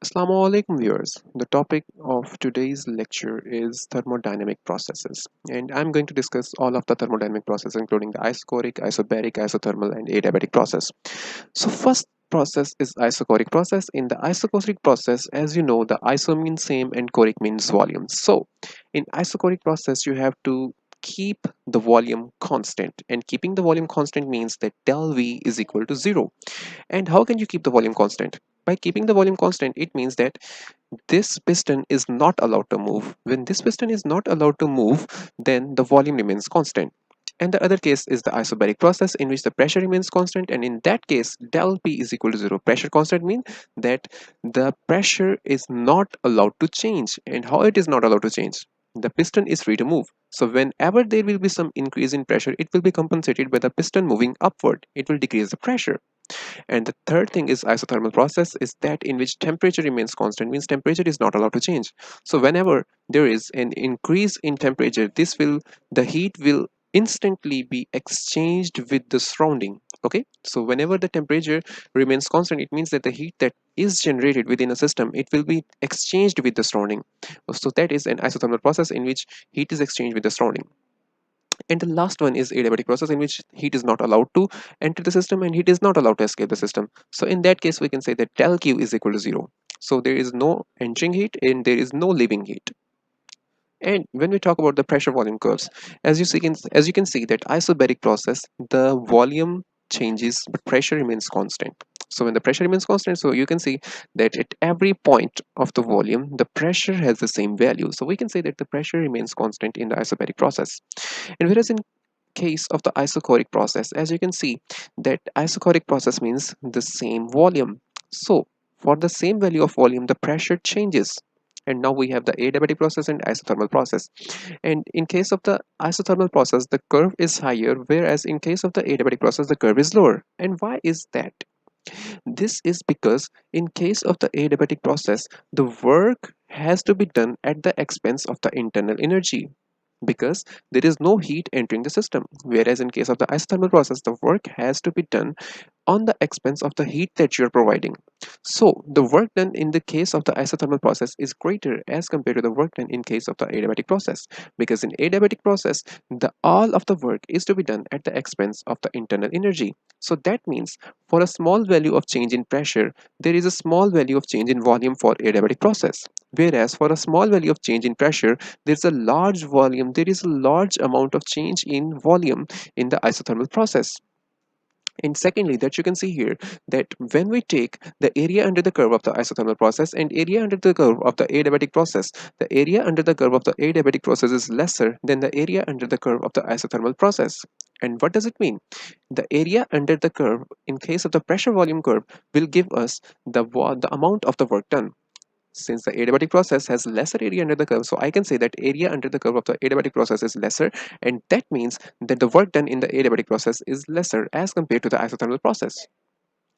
Assalamu alaikum viewers. The topic of today's lecture is thermodynamic processes, and I'm going to discuss all of the thermodynamic processes including the isocoric, isobaric, isothermal and adiabatic process. So first process is isocoric process. In the isocoric process, as you know, the iso means same and coric means volume. So in isocoric process you have to keep the volume constant, and keeping the volume constant means that del V is equal to 0. And how can you keep the volume constant? By keeping the volume constant, it means that this piston is not allowed to move. When this piston is not allowed to move, then the volume remains constant. And the other case is the isobaric process, in which the pressure remains constant, and in that case del P is equal to 0. Pressure constant means that the pressure is not allowed to change. And how it is not allowed to change? The piston is free to move. So whenever there will be some increase in pressure, it will be compensated by the piston moving upward. It will decrease the pressure. And the third thing is isothermal process, is that in which temperature remains constant, means temperature is not allowed to change. So whenever there is an increase in temperature, the heat will instantly be exchanged with the surrounding. Okay, so whenever the temperature remains constant, it means that the heat that is generated within a system, it will be exchanged with the surrounding. So that is an isothermal process in which heat is exchanged with the surrounding. And the last one is adiabatic process, in which heat is not allowed to enter the system and heat is not allowed to escape the system. So in that case we can say that del Q is equal to 0. So there is no entering heat and there is no leaving heat. And when we talk about the pressure volume curves, as you can see that isobaric process, the volume changes but pressure remains constant. So when the pressure remains constant, so you can see that at every point of the volume the pressure has the same value. So we can say that the pressure remains constant in the isobaric process. And whereas in case of the isocoric process, as you can see that isocoric process means the same volume. So for the same value of volume the pressure changes. And now we have the adiabatic process and isothermal process. And in case of the isothermal process the curve is higher, whereas in case of the adiabatic process the curve is lower. And why is that? This is because in case of the adiabatic process the work has to be done at the expense of the internal energy, because there is no heat entering the system, whereas in case of the isothermal process the work has to be done on the expense of the heat that you're providing. So the work done in the case of the isothermal process is greater as compared to the work done in case of the adiabatic process, because in adiabatic process the all of the work is to be done at the expense of the internal energy. So that means for a small value of change in pressure there is a small value of change in volume for adiabatic process, whereas for a small value of change in pressure there's a large volume, there is a large amount of change in volume in the isothermal process. And secondly, that you can see here that when we take the area under the curve of the isothermal process and area under the curve of the adiabatic process, the area under the curve of the adiabatic process is lesser than the area under the curve of the isothermal process. And what does it mean? The area under the curve in case of the pressure volume curve will give us the amount of the work done. Since the adiabatic process has lesser area under the curve, so I can say that area under the curve of the adiabatic process is lesser, and that means that the work done in the adiabatic process is lesser as compared to the isothermal process.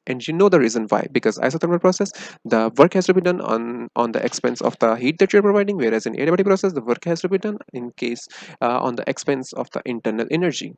And you know the reason why, because isothermal process the work has to be done on the expense of the heat that you're providing, whereas in adiabatic process the work has to be done in case on the expense of the internal energy.